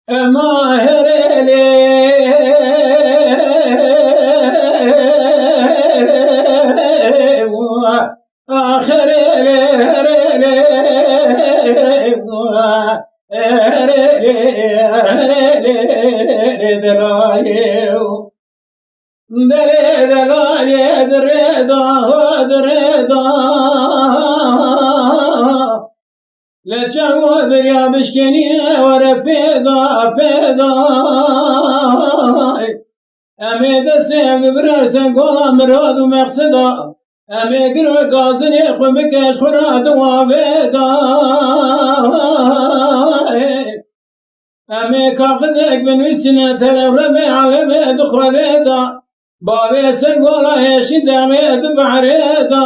ما هرلي آخر لي دلايو دلاي دريدا لا تعود يا مشكني ورا بيدا امید سیم برسن گلا مراد و مقصدا امی گرو گازنی خو بکش خورا دوا ودا امی کاقدک بنویسنه طرف ربی علم دخرلیدا باوی سن گلا هشی دمید بعریدا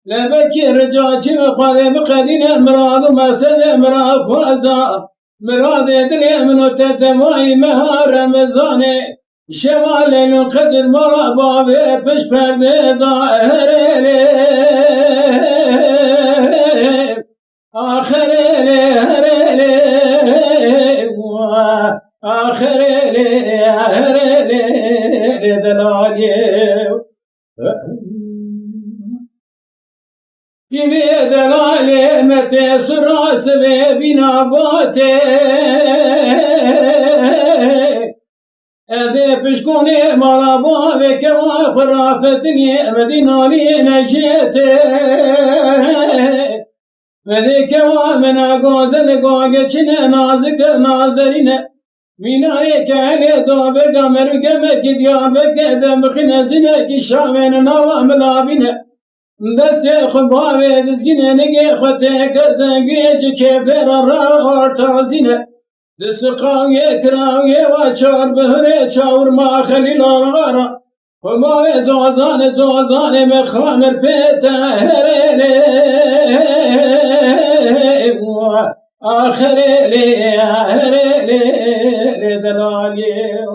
لبکی رجاچی بخوالی بقدین مراد و مسد مراد خوازا مراد دلی منو تتمای مها رمضانه شمال قدر مالا بابی پش پرده دائره آخره آخره دلالیه یوی دلالیه مته سراس و بیناباته از پشکونه مالا باوی که و خرافتنی مدینالی نجیته ولی که و منا گازل گاگه چنه نازک نازرینه مینای که علی دو بگا مرگه مکی دیابه دم خنزینه کی شامن نوا ملابینه دست خباوی دزگینه نگه خوته کزنگیه چه که پر را آرتازینه دست قاویه کراویه و چار بهره چاور ما خلیل آغارا خباوی زوزان مخامر پیتا هره آخر لی دلالیه